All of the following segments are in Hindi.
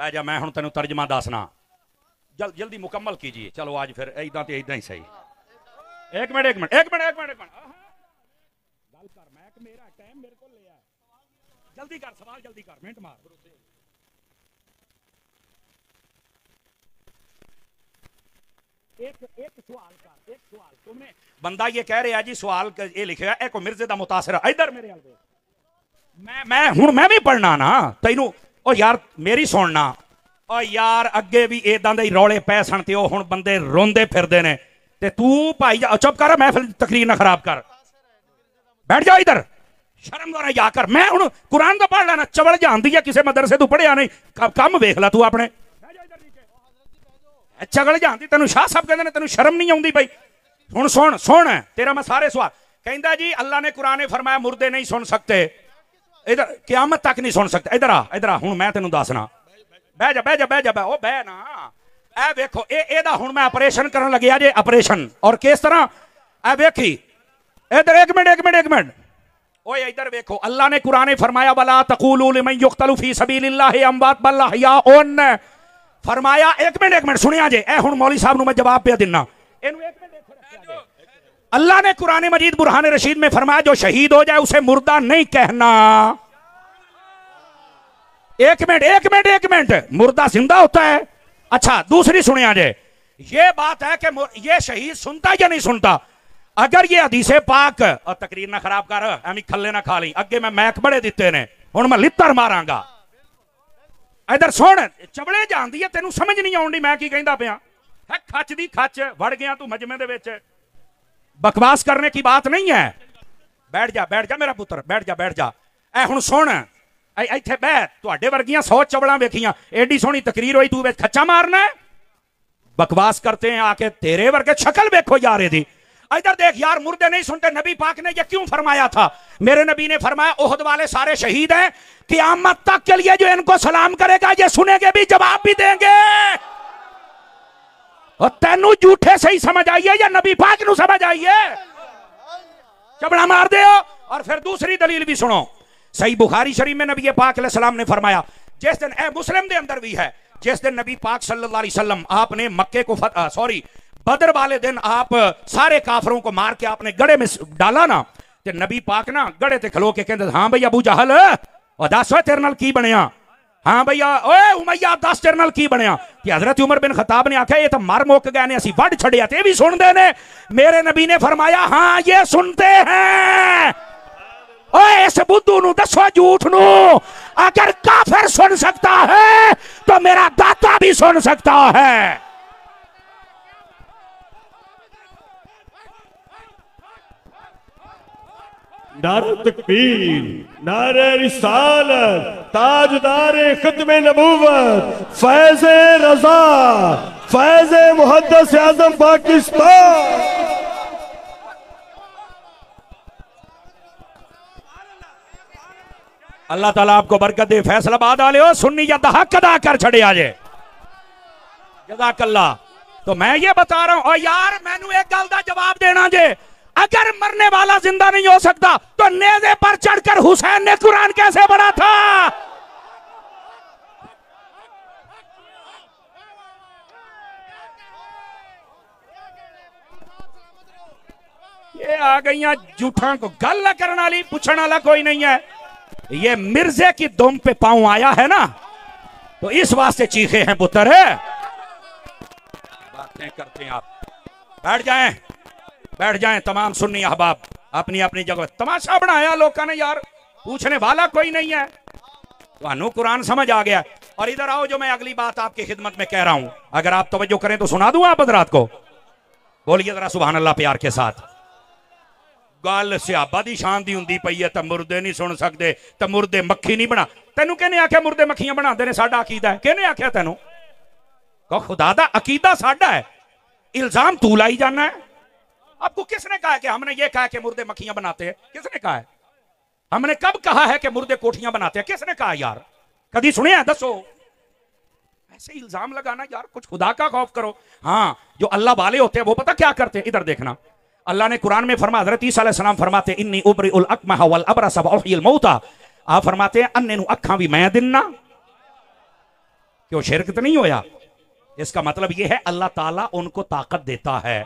बह जा, मैं हुण तेनू तर्जमा दसना। जल्दी मुकम्मल कीजिए। चलो आज फिर इदां ते इदां ही सही। एक मिनट गल कर, मैं मेरा टाइम मेरे को लिया। जल्दी कर, सवाल जल्दी कर, मिनट मार। एक सवाल कर, एक सवाल। तुमने बंदा ये कह रहा जी सवाल ये लिखेगा एक मिर्जे दा मुतासिर। इधर मेरे हाल मैं हुण मैं भी पढ़ना ना तैनू। ओ यार मेरी सुनना। ओ यार अगे भी इदां दे रौले पै सन ते हुण बंदे रोंदे फिरदे ने ते तू भाई चुप कर, महफिल तकरीर ना खराब कर। बैठ जा इधर, शर्म ना जा कर। मैं हुण कुरान दा पढ़ लेना, चवल जानदी है किसी मदरसे तू पढ़िया नहीं। कम वेख ला तू अपने। चगल जानती तेन शाह साहब कहते तेन शर्म नहीं आती भाई। हुण सुन सुन तेरा मैं सारे सवाल। कहता जी अल्लाह ने कुरान ने फरमाया मुर्दे नहीं सुन सकते, इधर क़यामत तक नहीं सुन सकते। इधर आ हुण मैं तेन दसना। बह जा बह जा बह जा बह, ओ बह ना। ए वेखो एदा हुण मैं ऑपरेशन करन लग्या जे, ऑपरेशन। और किस तरह ए वेखी इधर। एक मिनट ओए इधर वेखो। अल्लाह ने कुरान ने फरमाया वला तक़ूलू लिमन युक़तलु फी सबीलिल्लाहि अमवात बल अहयाउन। फरमाया एक मिनट सुनिया जे। ए हुण मौली साहब नूं मैं जवाब पे देना। अल्लाह ने कुरान मजीद बुरहान रशीद में फरमाया जो शहीद हो जाए उसे मुर्दा नहीं कहना। एक मिनट मुर्दा जिंदा होता है। अच्छा दूसरी सुनिया जे, ये बात है कि ये शहीद सुनता या नहीं सुनता। अगर ये हदीसे पाक और तकरीर ना खराब कर, एवं खल्ले ना खा ली। अगे मैं मैक बड़े दिते ने, हुण मैं लित्तर मारांगा। इधर सुन, चवले जानदी है तेनू समझ नहीं आउंदी मैं की कहंदा पिया है। खच दी खच वड़ गया तू मजमे दे विच। बकवास करने की बात नहीं है। बैठ जा मेरा पुत्र, बैठ जा। ए हुण सुन, इत्थे बह। तुहाडे वर्गियां 100 चवलां वेखियां, एडी सोहनी तकरीर होई, तू विच खच्चा मारना है। बकवास करते हैं आके, तेरे वर्गे शक्ल वेखो यार दी। इधर देख यार, मुर्दे नहीं सुनते। नबी पाक ने ये क्यों फरमाया था? मेरे नबी ने फरमाया ओहद वाले सारे शहीद हैं, क़यामत तक के लिए जो इनको सलाम करेगा ये सुनेंगे भी, जवाब भी देंगे। और तेनू झूठे सही समझ आइए या नबी पाक नू समझ आइए? चबड़ा मार दे। और फिर दूसरी दलील भी सुनो। सही बुखारी शरीफ में नबी पाक अलैहि सलाम ने फरमाया, जिस दिन मुस्लिम के अंदर भी है, जिस दिन नबी पाक सल्लल्लाहु अलैहि वसल्लम आपने मक्के को बदर वाले दिन आप सारे काफरों को मार के आपने गड़े में डाला ना, ते नबी पाक ना गड़े ते खलो के कहते हाँ भैया अबू जहल और दस तेरे नाल की बनया। हाँ भैया ओए उमैया दस तेरे नाल की बनया। कि हजरत उमर बिन खताब ने आख्या ये तो मर मुक गए ने, असी वड छड़िया ते भी सुनते ने। मेरे नबी ने फरमाया हाँ ये सुनते हैं। ओए इस बुद्धू नू दसो झूठ नू, अगर काफिर सुन सकता है तो मेरा दाता भी सुन सकता है। नारे तकबीर, नारे रिसालत, ताजदारे खत्मे नबूवत, फैज़े रज़ा, फैज़े मुहद्दिस आज़म पाकिस्तान। अल्लाह ताला आपको बरकत दे। फैसलाबाद वाले हो सुन्नी या हक अदा कर छड़े आजे। जज़ाकल्लाह। तो मैं ये बता रहा हूं, और यार मैनू एक गल दा जवाब देना जे, अगर मरने वाला जिंदा नहीं हो सकता तो नेज़े पर चढ़कर हुसैन ने कुरान कैसे पढ़ा था? ये आ गई झूठा को गल न करने वाली, पूछने वाला कोई नहीं है। ये मिर्जे की दुम पे पांव आया है ना, तो इस वास्ते चीखे हैं पुत्र है। बातें करते हैं आप। बैठ जाएं तमाम सुन्नी अहबाब अपनी अपनी जगह। तमाशा बनाया लोगों ने यार, पूछने वाला कोई नहीं है। तो कुरान समझ आ गया। और इधर आओ, जो मैं अगली बात आपकी खिदमत में कह रहा हूं, अगर आप तवज्जो करें तो सुना दूं आप हज़रात को। बोलिए जरा सुभान अल्लाह प्यार के साथ। गल सियाबा दी शान दी हुंदी पई है, तो मुर्दे नहीं सुन सकते, तो मुर्दे मक्खी नहीं बना। तेनू कहने आख्या मुर्दे मक्खियां बनाते ने? साडा अकीदा है। कहने आख्या तेनू? कहो खुदा दा अकीदा साडा है, इल्जाम तू लाई जाना है। आपको किसने कहा कि हमने ये कहा कि मुर्दे मक्खियां बनाते हैं? किसने कहा है? हमने कब कहा है कि मुर्दे कोठियां बनाते हैं? किसने कहा यार? कभी सुने हैं? दसो। ऐसे इल्जाम लगाना यार, कुछ खुदा का खौफ करो। हाँ, जो अल्लाह वाले होते हैं वो पता क्या करते हैं? इधर देखना, अल्लाह ने कुरान में फरमाया, हज़रत ईसा अलैहिस्सलाम फरमाते इन्नी उबरिउल अकमह वल अबरस व उहयिल मौता। आप फरमाते हैं अन्ने नु अखां भी मैं दिन्ना। क्यों शिरक तो नहीं होया। इसका मतलब यह है अल्लाह ताला उनको ताकत देता है,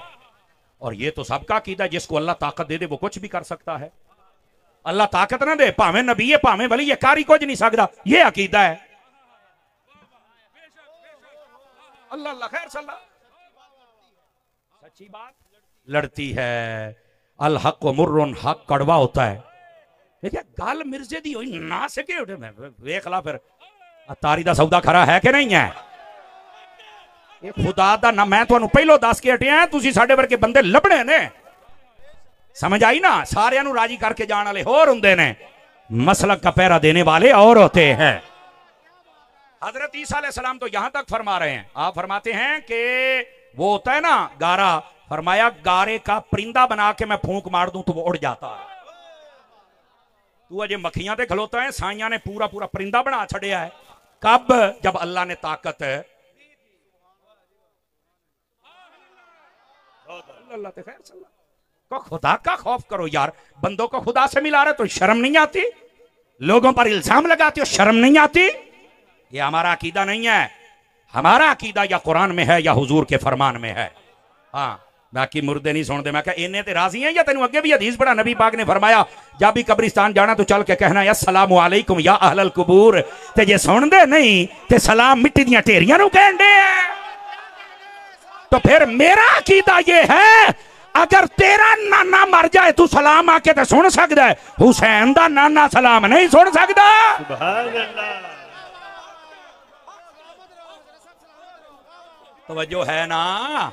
और ये तो सबका अकीदा, जिसको अल्लाह ताकत दे दे वो कुछ भी कर सकता है। अल्लाह ताकत ना दे, भावे नबी है भावे वली, ये कारी कुछ नहीं सकता, ये अकीदा है। अल्लाह अल्लाह खैर सल्ला। सच्ची बात लड़ती है। अल हक व मुर्रुन, हक कड़वा होता है। देखिए गल मिर्जे दी होई ना सके उठे में वेख ला फिर तारी दा सौदा खरा है कि नहीं है। ये खुदा दा ना मैं तुहानू पहलो दस के हटिया, तुसी साडे वर्गे बंदे लभणे ने, समझ आई ना। सारियां नू राजी करके जाने वाले होर हुंदे ने, मसलक का पहरा देने वाले और होते हैं। हजरत ईसा अलैहिस्सलाम तो यहां तक फरमा रहे हैं, आप फरमाते हैं कि वो होता है ना गारा, फरमाया गारे का परिंदा बना के मैं फूंक मार दूं तो वो उड़ जाता है। तू अजे मक्खियां ते खलोता है, साइयां ने पूरा पूरा परिंदा बना छड़िया है। कब? जब अल्लाह ने ताकत अल्लाह ते खैर सल्ला को खुदा का खौफ करो यार। बंदों को खुदा से मिला रहे तो शर्म नहीं आती? लोगों पर इल्जाम लगाते हो, शर्म नहीं आती? ये हमारा अकीदा नहीं है। हमारा अकीदा या कुरान में है या हुजूर के फरमान में है। हाँ बाकी मुर्दे नहीं सुनते। मैं कहा इन्हें ते राजी हैं या तेन अगे भी हदीस पढ़ा, नबी पाक ने फरमाया जब भी कब्रिस्तान जाना तो चल के कहना अस्सलामु अलैकुम या अहलल कुबूर, ते जे सुनते नहीं ते सलाम मिट्टी दियां ढेरियां नूं कहंदे हैं। तो फिर मेरा अकीदा ये है, अगर तेरा नाना मर जाए तू सलाम आके तो सुन सकता है, हुसैन दा नाना सलाम नहीं सुन सकता। सुभान अल्लाह। तवज्जो है ना।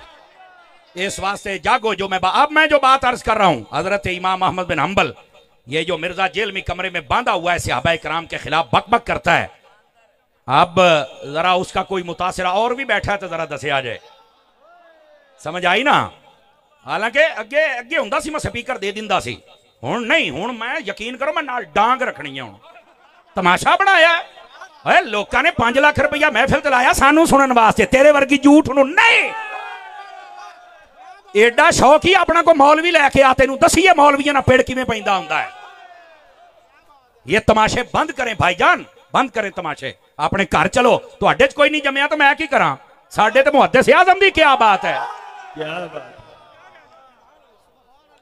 इस वास्ते जागो। जो मैं जो बात अर्ज कर रहा हूं, हजरत इमाम अहमद बिन हंबल, ये जो मिर्जा जेल में कमरे में बांधा हुआ है सहाबा कराम के खिलाफ बक बक करता है, अब जरा उसका कोई मुतासिरा और भी बैठा है तो जरा दसे आ जाए। समझ आई ना। हालांकि अगे अगे हुंदा सी मैं स्पीकर दे दिंदा सी, हुण नहीं। हुण मैं यकीन करो मैं नाल डांग रखनी है। हुण तमाशा बनाया है लोगों ने 5 लाख रुपया महफिल चलाया सानू सुनने वास्ते, तेरे वर्गी झूठ नूं नहीं। एडा शौक ही अपना को मौलवी लैके आ, तेनू दसीए मौलवियां ना पेड़ किवें पैंदा हुंदा है। ये तमाशे बंद करें भाईजान, बंद करें तमाशे। अपने घर चलो। तुहाडे च कोई नहीं जम्मिया तो मैं की करा। साडे ते मुहद्दिस आज़म दी क्या बात है। क्या बात।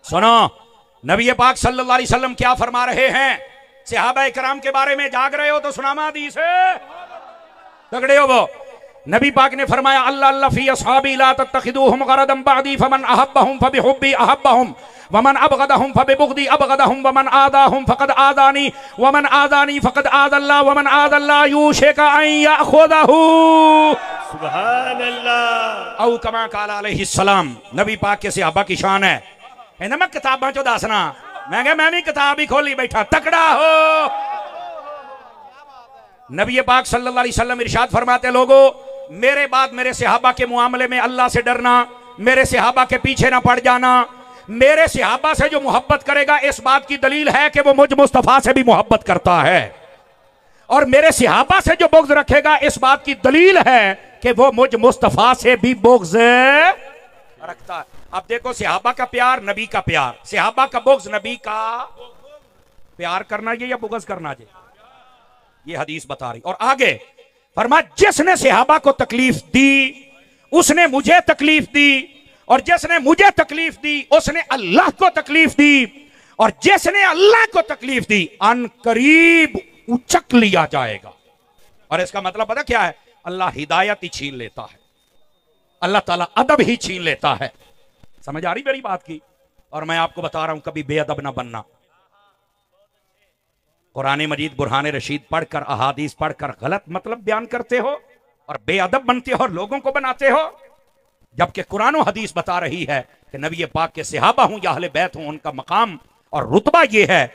सुनो नबी पाक सल्लल्लाहु अलैहि वसल्लम क्या फरमा रहे हैं सहाबा इकराम के बारे में। जाग रहे हो तो सुनामा हदीस है, तगड़े हो वो। नबी पाक ने फरमाया अल्लाह अल्लाह फी अस्हाबी ला तत्तखिदूहुम गरदम बअदी फमन अहब्बहुम फबिहुब्बी अहब्बहुम वमन अबगदहुम फबिबुगदी अबगदहुम वमन आदाहुम फकद आदानी वमन आदानी फकद आदल्लाह वमन आदल्लाह यूशिका अन याखुदहू। सुभान अल्लाह। औ कमा काला अलैहि सलाम। नबी पाक के सहाबा की शान है। कहना मैं किताबां चो दसना, मैं क्या मैं भी किताब ही खोली बैठा। तकड़ा हो। नबी पाक सल्लल्लाहु अलैहि वसल्लम इरशाद फरमाते लोगों मेरे बाद मेरे सहाबा के मुआमले में अल्लाह से डरना, मेरे सहाबा के पीछे ना पड़ जाना। मेरे सहाबा से जो मोहब्बत करेगा इस बात की दलील है कि वो मुझ मुस्तफा से भी मोहब्बत करता है, और मेरे सहाबा से जो बुग़्ज़ रखेगा इस बात की दलील है कि वो मुझ मुस्तफा से भी बुग़्ज़ रखता है। अब देखो सहाबा का प्यार, नबी का प्यार, सहाबा का बुग़्ज़, नबी का प्यार करना ये या बुग़्ज़ करना ये, ये हदीस बता रही। और आगे फरमा जिसने सहाबा को तकलीफ दी उसने मुझे तकलीफ दी, और जिसने मुझे तकलीफ दी उसने अल्लाह को तकलीफ दी, और जिसने अल्लाह को तकलीफ दी अन करीब उचक लिया जाएगा। और इसका मतलब पता क्या है? अल्लाह हिदायत ही छीन लेता है, अल्लाह ताला अदब ही छीन लेता है। समझ आ रही मेरी बात की? और मैं आपको बता रहा हूं कभी बेअदब ना बनना। कुरान मजीद बुरहान रशीद पढ़कर, अहादीस पढ़कर गलत मतलब बयान करते हो और बेअदब बनते हो और लोगों को बनाते हो, जबकि कुरान और हदीस बता रही है कि नबी पाक के सहाबा हूं या अहले बैत हूं, उनका मकाम और रुतबा यह है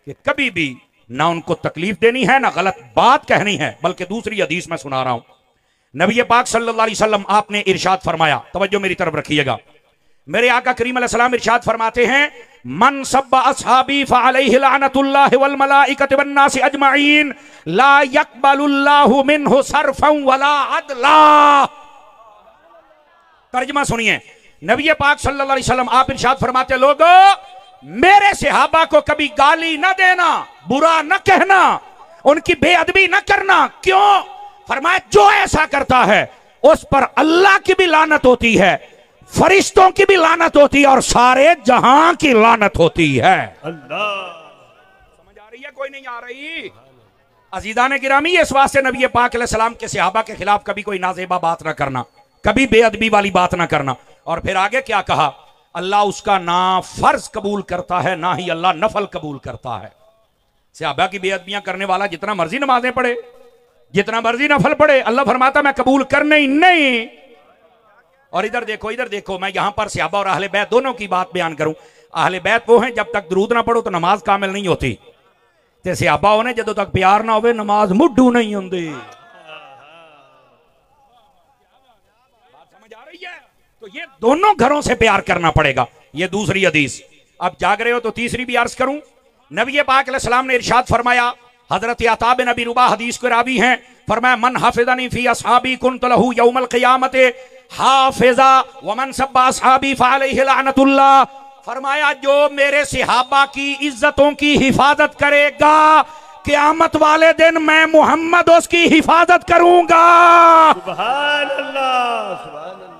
कि कभी भी ना उनको तकलीफ देनी है ना गलत बात कहनी है। बल्कि दूसरी हदीस में सुना रहा हूं, नबी पाक सल्लल्लाहु अलैहि वसल्लम आपने इरशाद फरमाया, तवज्जो मेरी तरफ रखिएगा। मेरे आका करीम अलैहि सलाम इरशाद फरमाते हैं मन सब्बा अस्हाबी फअलैहि लानतुल्लाहि वल मलाइकति वन नासि अजमईन ला यक़बलुल्लाहु मिन्हु सर्फन वला अदला। तर्जुमा सुनिए, नबी पाक सल्लल्लाहु अलैहि वसल्लम आप इरशाद फरमाते लोगों मेरे सहाबा को कभी गाली न देना, बुरा न कहना, उनकी बेअदबी न करना। क्यों? फरमाया जो ऐसा करता है उस पर अल्लाह की भी लानत होती है, फरिश्तों की भी लानत होती है और सारे जहां की लानत होती है। अल्लाह, समझ आ रही है? कोई नहीं आ रही? अजीज़ान गिरामी, इस वास्ते नबी पाक अलैहिस्सलाम के सहाबा के खिलाफ कभी कोई नाजेबा बात ना करना, कभी बेअदबी वाली बात ना करना। और फिर आगे क्या कहा? अल्लाह उसका ना फर्ज कबूल करता है ना ही अल्लाह नफल कबूल करता है। सहाबा की बेअदबियां करने वाला जितना मर्जी नमाजें पढ़े, जितना मर्जी नफल पढ़े, अल्लाह फरमाता मैं कबूल करने ही नहीं। और इधर देखो, मैं यहां पर सहाबा और अहले बैत दोनों की बात बयान करूं। अहले बैत वो हैं जब तक दरूद ना पढ़ो तो नमाज कामिल नहीं होती, ते सहाबा होने जदों तक प्यार ना होवे नमाज मुड्ढू नहीं होंदी। बात समझ आ रही है? तो ये दोनों घरों से प्यार करना पड़ेगा। ये दूसरी हदीस। अब जाग रहे हो तो तीसरी भी अर्ज करूं। नबी पाक अलैहिस्सलाम ने इरशाद फरमाया, हजरत अता बिन अबी रुबा हदीस के रावी हैं, फरमाया मन हाफिज़नी फी अस्हाबी कुन्त लहू यौमल क़ियामत हाफिज़ा व मन सब्बा अस्हाबी फअलैहि लअनतुल्लाह। फरमाया जो मेरे सहाबा की इज्जतों की हिफाजत करेगा, क़यामत वाले दिन मैं मोहम्मद उसकी हिफाजत करूंगा। सुभान अल्लाह, सुभान अल्लाह।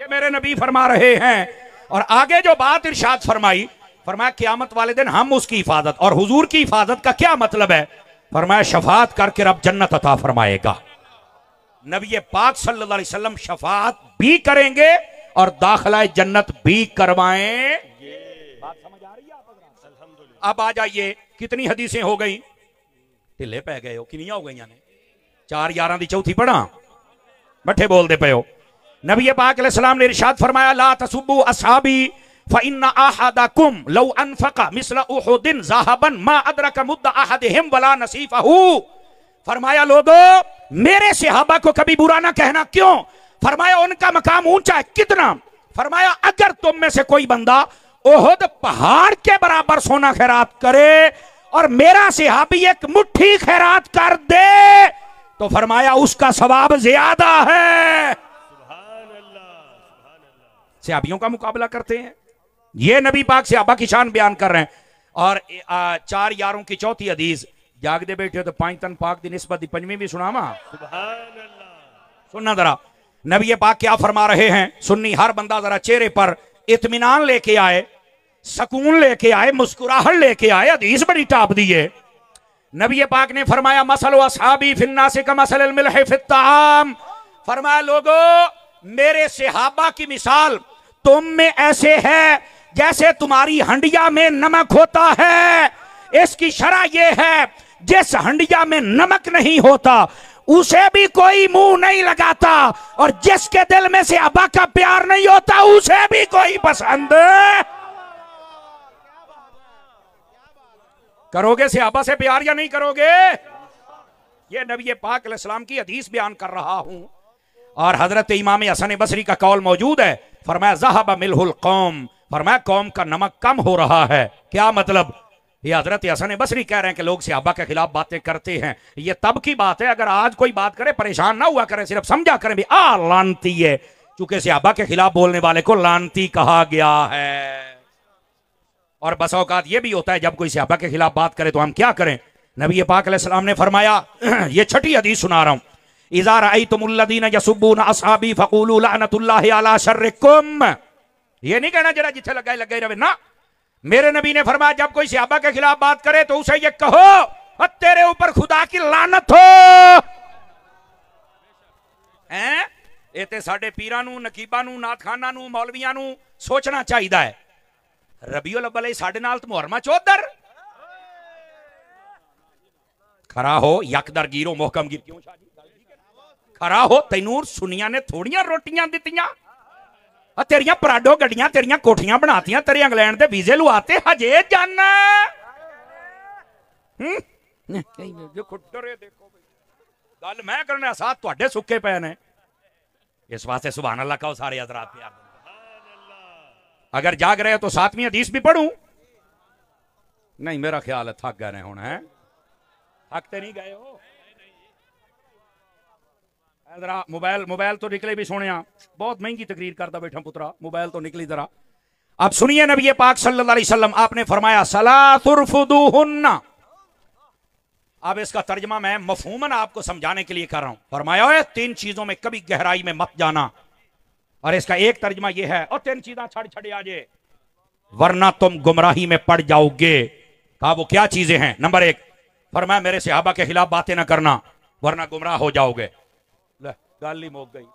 ये मेरे नबी फरमा रहे हैं। और आगे जो बात इरशाद फरमाई, फरमाया क़यामत वाले दिन हम उसकी हिफाजत। और हुजूर की हिफाजत का क्या मतलब है? फरमाया शफात करके रब जन्नत अता फरमाएगा। नबी पाक सल्लल्लाहु अलैहि वसल्लम शफात भी करेंगे और दाखिला जन्नत भी करवाएं। बात समझ आ रही है आप? अब आ जाइए, कितनी हदीसें हो गई? ढिले पै गए हो, कितनियां हो गई ने? 4 11 दी चौथी पढ़ा, बट्ठे बोलते पे हो। नबी पाक अलैहिस्सलाम ने इरशाद फरमाया ला तसुब्बु असहाबी फइन्ना अहदकुम लौ अनफक़ मिस्ल उहुदिन ज़हबन मा अदरक मुद्द अहदिहिम वला नसीफहू। फरमाया लोगों मेरे सहाबा को कभी बुरा ना कहना। क्यों? फरमाया उनका मकाम ऊंचा है। कितना? फरमाया अगर तुम में से कोई बंदा ओहद पहाड़ के बराबर सोना खैरात करे और मेरा सहाबी एक मुट्ठी खैरात कर दे तो फरमाया उसका सवाब ज्यादा है। सहाबियों का मुकाबला करते हैं। ये नबी पाक सहाबा की शान बयान कर रहे हैं। और 4 यारों की चौथी हदीस, जागदे बैठे हो तो 5 तन पाक दी निस्बत दी पंजवीं भी सुनावा। सुनना जरा नबी पाक क्या फरमा रहे हैं। सुन्नी हर बंदा जरा चेहरे पर इत्मीनान लेके आए, सुकून लेके आए, मुस्कुराहट लेके आए। हदीस बड़ी टाप दी है। नबी पाक ने फरमाया मसलु अस्हाबी फिन्नास का मसलिल मिल्ह फित्ताम। फरमाया लोगों मेरे सहाबा की मिसाल तुम में ऐसे है जैसे तुम्हारी हंडिया में नमक होता है। इसकी शरह यह है जिस हंडिया में नमक नहीं होता उसे भी कोई मुंह नहीं लगाता, और जिसके दिल में सहाबा का प्यार नहीं होता उसे भी कोई पसंद। करोगे सहाबा से प्यार या नहीं करोगे? ये नबी पाक अलैहिस्सलाम की हदीस बयान कर रहा हूं। और हजरत इमाम हसन बसरी का कौल मौजूद है। फरमाया ज़हब मिल्हुल कौम, फरमाया कौम का नमक कम हो रहा है। क्या मतलब? ये हजरत हसन बसरी कह रहे हैं कि लोग सहाबा के खिलाफ बातें करते हैं। ये तब की बात है, अगर आज कोई बात करे परेशान ना हुआ करे, सिर्फ समझा करें भी लानती है, चूंकि सहाबा के खिलाफ बोलने वाले को लानती कहा गया है। और बस औकात ये भी होता है जब कोई सहाबा के खिलाफ बात करे तो हम क्या करें। नबी पाक अलैहिस्सलाम ने फरमाया, ये छठी हदीस सुना रहा हूं, इज़ा रअयतुमुल्लज़ीना यसुब्बूना अस्हाबी फक़ूलू लअनतुल्लाहि अला शर्रिकुम। ये नहीं कहना जरा जिथे लगा लगे रहे ना। मेरे नबी ने फरमाया जब कोई सहाबा के खिलाफ बात करे तो उसे ये कहो तेरे ऊपर खुदा की लानत हो। हैं ये ते साडे पीरां नूं, नकीबां नूं, नाथखानां नूं, मौलवियां नूं सोचना चाहिदा है। रबीउल अव्वल साडे नाल ते मुहर्रमा चौधर खरा हो, यकदर गिरो मोहकम गिर। क्यों शादी खरा हो, तैनूर सुनिया ने थोड़ियां रोटियां दित्तियां, तेरियां पराडो गड्डियां, तेरियां कोठियां बनातियां, तेरे इंग्लैंड दे वीजे लुआते, हजे जाना। गल मैं करना साथ तुहाडे सुक्के पे ने। इस वास्ते सुभान अल्लाह कहो सारे हजरात प्यार। अगर जाग रहे हो तो 7वीं हदीस भी पढ़ूं? नहीं, मेरा ख्याल है थक गए हुण। है थकते नहीं गए हो? जरा मोबाइल तो निकले भी सोने, बहुत महंगी तकरीर करता बैठा पुत्रा, मोबाइल तो निकली जरा। अब सुनिए नबी पाक सल्लल्लाहु अलैहि वसल्लम आपने फरमाया सलासुरफुदुहुन्ना, अब इसका तर्जमा मैं मफहूमन आपको समझाने के लिए कर रहा हूं। फरमाया है 3 चीजों में कभी गहराई में मत जाना, और इसका एक तर्जमा यह है, और 3 चीजें छड़ छड़े आ जाए वरना तुम गुमराही में पड़ जाओगे। कहा वो क्या चीजें हैं? नंबर 1 फरमाया मेरे सहाबा के खिलाफ बातें ना करना वरना गुमराह हो जाओगे। गल ही मुक गई।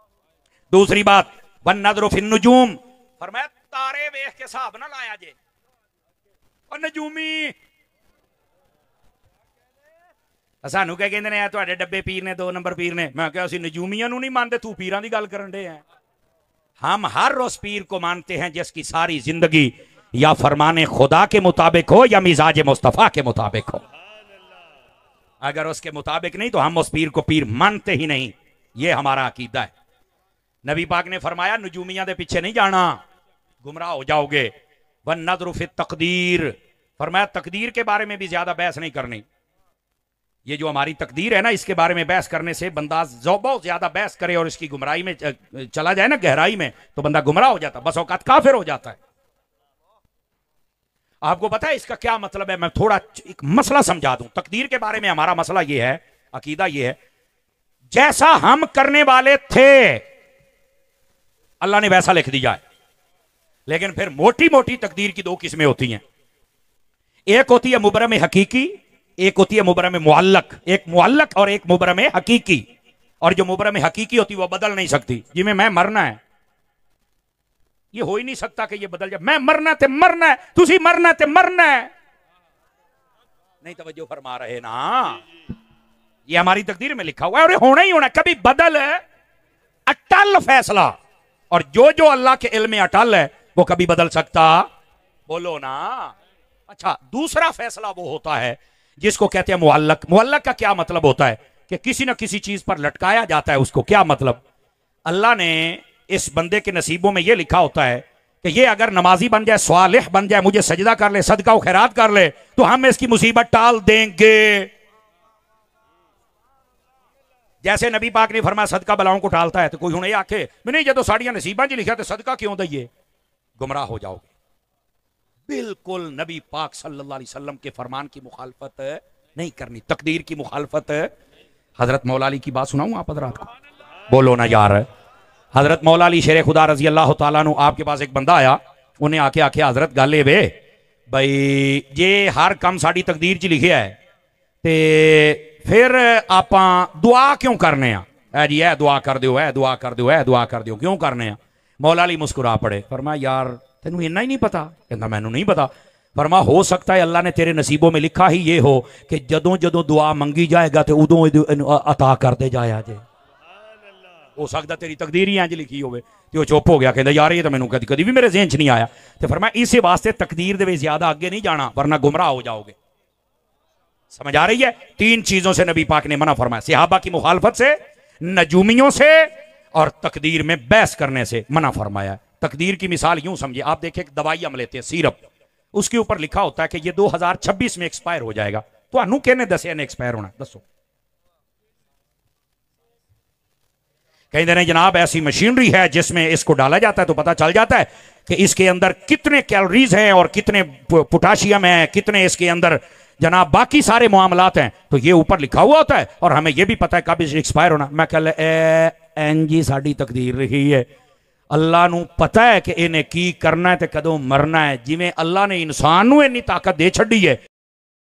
दूसरी बात वन नजर फिन नुजूम, फरमाया तारे वेख के हिसाब ना लाया जे। और नजूमी सानू क्या कहते हैं तुहाडे डब्बे पीर ने 2 नंबर पीर ने। मैं क्या नजूमिया नहीं मानते, तू पीरां दी गल करन दे हैं। हम हर उस पीर को मानते हैं जिसकी सारी जिंदगी या फरमाने खुदा के मुताबिक हो या मिजाज मुस्तफा के मुताबिक हो। अगर उसके मुताबिक नहीं तो हम उस पीर को पीर मानते ही नहीं। ये हमारा अकीदा है। नबी पाक ने फरमाया नजूमिया के पीछे नहीं जाना, गुमराह हो जाओगे। वन नज़र फित तकदीर, फरमाया तकदीर के बारे में भी ज्यादा बहस नहीं करनी। ये जो हमारी तकदीर है ना, इसके बारे में बहस करने से बंदा बहुत ज्यादा बहस करे और इसकी गुमराही में चला जाए ना, गहराई में, तो बंदा गुमराह हो जाता, बस औकात काफिर हो जाता है। आपको पता है इसका क्या मतलब है? मैं थोड़ा एक मसला समझा दूं। तकदीर के बारे में हमारा मसला यह है, अकीदा यह है, जैसा हम करने वाले थे अल्लाह ने वैसा लिख दिया है। लेकिन फिर मोटी मोटी तकदीर की 2 किस्में होती हैं। एक होती है मुबरम हकीकी, एक होती है मुबरम मुअल्लक। एक मुअल्लक और एक मुबरम हकीकी। और जो मुबरम हकीकी होती है वो बदल नहीं सकती। जिमें मैं मरना है, ये हो ही नहीं सकता कि ये बदल जाए। मैं मरना ते मरना है, तुसी मरना ते मरना है। नहीं तवज्जो फरमा रहे ना? ये हमारी तकदीर में लिखा हुआ है और ये होना ही होना। कभी बदल अटल फैसला, और जो जो अल्लाह के इल्म में अटल है वो कभी बदल सकता? बोलो ना। अच्छा, दूसरा फैसला वो होता है जिसको कहते हैं मुअल्लक। मुअल्लक का क्या मतलब होता है? कि किसी ना किसी चीज पर लटकाया जाता है उसको। क्या मतलब? अल्लाह ने इस बंदे के नसीबों में यह लिखा होता है कि ये अगर नमाजी बन जाए, स्वालिह बन जाए, मुझे सजदा कर ले, सदका व खैरात कर ले, तो हम इसकी मुसीबत टाल देंगे। जैसे नबी पाक ने फरमाया सदका बलाओं को टालता है, तो कोई हुणे आखे नहीं जो साड़ियां नसीबां च लिखा तो सदका क्यों दइए? गुमराह हो जाओगे। बिल्कुल नबी पाक सल्लल्लाहु अलैहि वसल्लम के फरमान की मुखालफत नहीं करनी, तकदीर की मुखालफत। हजरत मौला अली की बात सुनाऊं आप हजरात को? बोलो ना यार। हजरत मौला अली शेर खुदा रजी अल्लाह तआला अन्हु, आपके पास एक बंदा आया, उन्हें आके आखे हजरत गल वे भाई जे हर काम साड़ी तकदीर च लिखिया है ते फिर आप दुआ क्यों करने आ? जी है दुआ कर दो, है दुआ कर दो, है दुआ कर दो, क्यों करने आ? मौला अली मुस्कुरा पड़े, फरमाया यार तेन इन्ना ही नहीं पता? कहता मैनू नहीं पता। फरमा हो सकता है अल्लाह ने तेरे नसीबों में लिखा ही ये हो कि जदों जदों दुआ मंगी जाएगा तो उदों अता करते जाया जे। हो सकता तेरी तकदीर ही इंज लिखी होवे। ते वो चुप हो गया, कहता यार ये तो मैनू कदी कदी भी मेरे ज़हन च नहीं आया। तो फरमाया इस वास्ते तकदीर दे विच ज्यादा अगे नहीं जाना वरना गुमराह हो जाओगे। समझ आ रही है? 3 चीजों से नबी पाक ने मना फरमाया, सहाबा की मुखालफत से, नजूमियों से, और तकदीर में बहस करने से मना फरमाया। तकदीर की मिसाल यूं समझिए, आप देखें दवाई हम लेते हैं सिरप, उसके ऊपर लिखा होता है कि ये 2026 में एक्सपायर हो जाएगा। तो अनु कहने दसिया ने एक्सपायर होना? दसो। कहते हैं जनाब ऐसी मशीनरी है जिसमें इसको डाला जाता है तो पता चल जाता है कि इसके अंदर कितने कैलोरीज हैं और कितने पोटाशियम है, कितने इसके अंदर जनाब बाकी सारे मामलात हैं। तो ये ऊपर लिखा हुआ होता है और हमें यह भी पता है कब एक्सपायर होना। मैं कल एन जी साड़ी तकदीर रही है, अल्लाह नू पता है कि इन्हें की करना है तो कदों मरना है। जिमें अल्लाह ने इंसान नू इन्नी ताकत दे छड़ी है,